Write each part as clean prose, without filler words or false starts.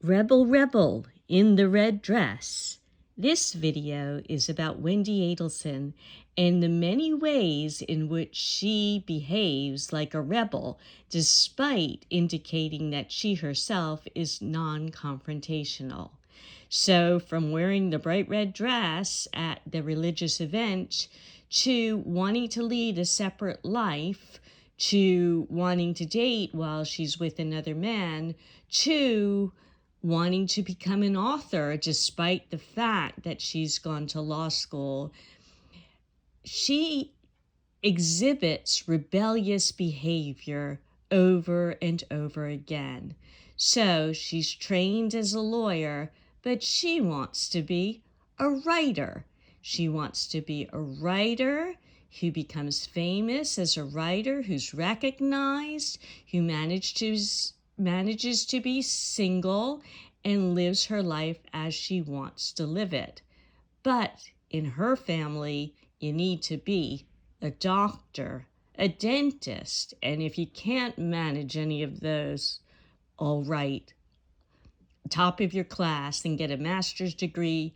Rebel Rebel in the Red Dress. This video is about Wendi Adelson and the many ways in which she behaves like a rebel, despite indicating that she herself is non-confrontational. So from wearing the bright red dress at the religious event to wanting to lead a separate life, to wanting to date while she's with another man, to wanting to become an author despite the fact that she's gone to law school. She exhibits rebellious behavior over and over again. So she's trained as a lawyer, but she wants to be a writer. She wants to be a writer who becomes famous as a writer, who's recognized, who manages to be single and lives her life as she wants to live it. But in her family, you need to be a doctor, a dentist, and if you can't manage any of those, all right, top of your class and get a master's degree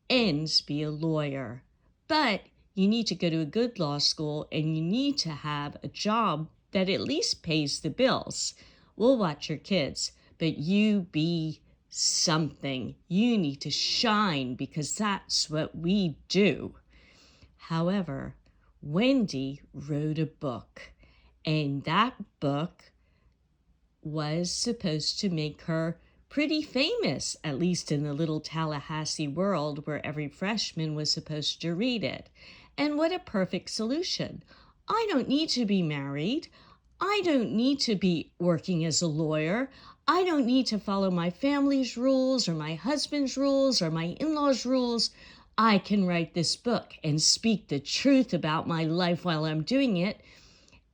and be a lawyer. But you need to go to a good law school and you need to have a job that at least pays the bills. We'll watch your kids, but you be something. You need to shine because that's what we do. However, Wendi wrote a book, and that book was supposed to make her pretty famous, at least in the little Tallahassee world where every freshman was supposed to read it. And what a perfect solution. I don't need to be married. I don't need to be working as a lawyer. I don't need to follow my family's rules or my husband's rules or my in-laws' rules. I can write this book and speak the truth about my life while I'm doing it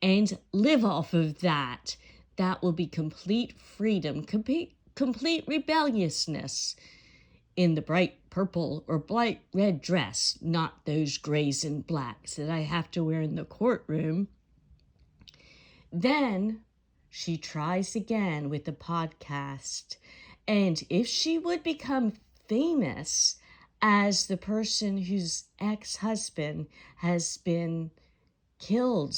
and live off of that. That will be complete freedom, complete rebelliousness in the bright purple or bright red dress, not those grays and blacks that I have to wear in the courtroom. Then she tries again with the podcast. And if she would become famous as the person whose ex-husband has been killed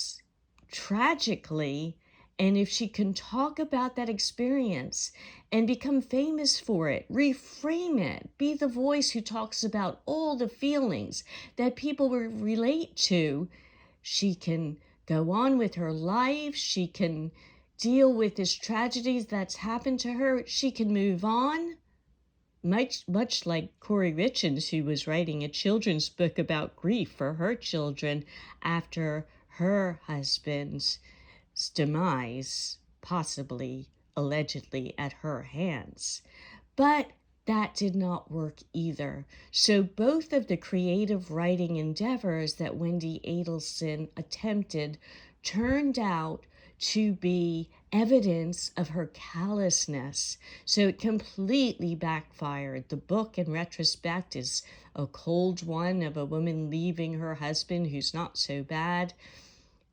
tragically, and if she can talk about that experience and become famous for it, reframe it, be the voice who talks about all the feelings that people will relate to, she can go on with her life. She can deal with this tragedy that's happened to her. She can move on. Much like Corey Richens, who was writing a children's book about grief for her children after her husband's demise, possibly, allegedly, at her hands. But that did not work either. So both of the creative writing endeavors that Wendi Adelson attempted turned out to be evidence of her callousness. So it completely backfired. The book, in retrospect, is a cold one of a woman leaving her husband who's not so bad.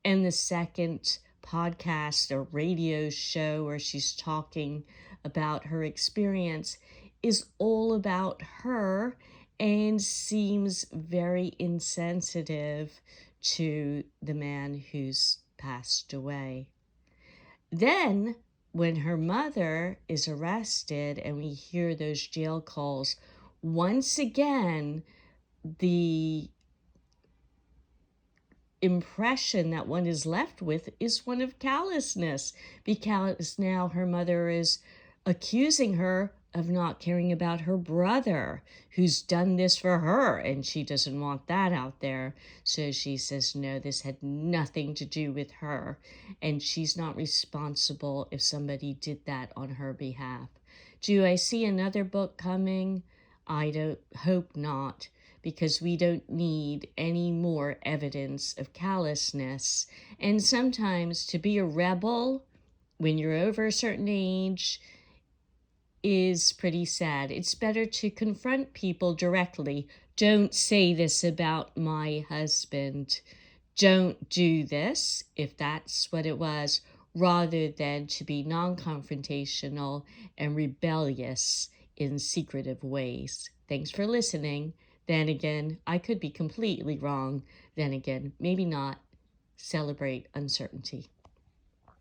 And the second podcast or radio show where she's talking about her experience is all about her and seems very insensitive to the man who's passed away. Then, when her mother is arrested and we hear those jail calls, once again, the impression that one is left with is one of callousness, because now her mother is accusing her of not caring about her brother who's done this for her, and she doesn't want that out there. So she says, no, this had nothing to do with her, and she's not responsible if somebody did that on her behalf. Do I see another book coming? I don't hope not, because we don't need any more evidence of callousness. And sometimes to be a rebel when you're over a certain age is pretty sad. It's better to confront people directly. Don't say this about my husband. Don't do this, if that's what it was. rather than to be non-confrontational and rebellious in secretive ways. Thanks for listening. Then again, I could be completely wrong. Then again, maybe not. Celebrate uncertainty.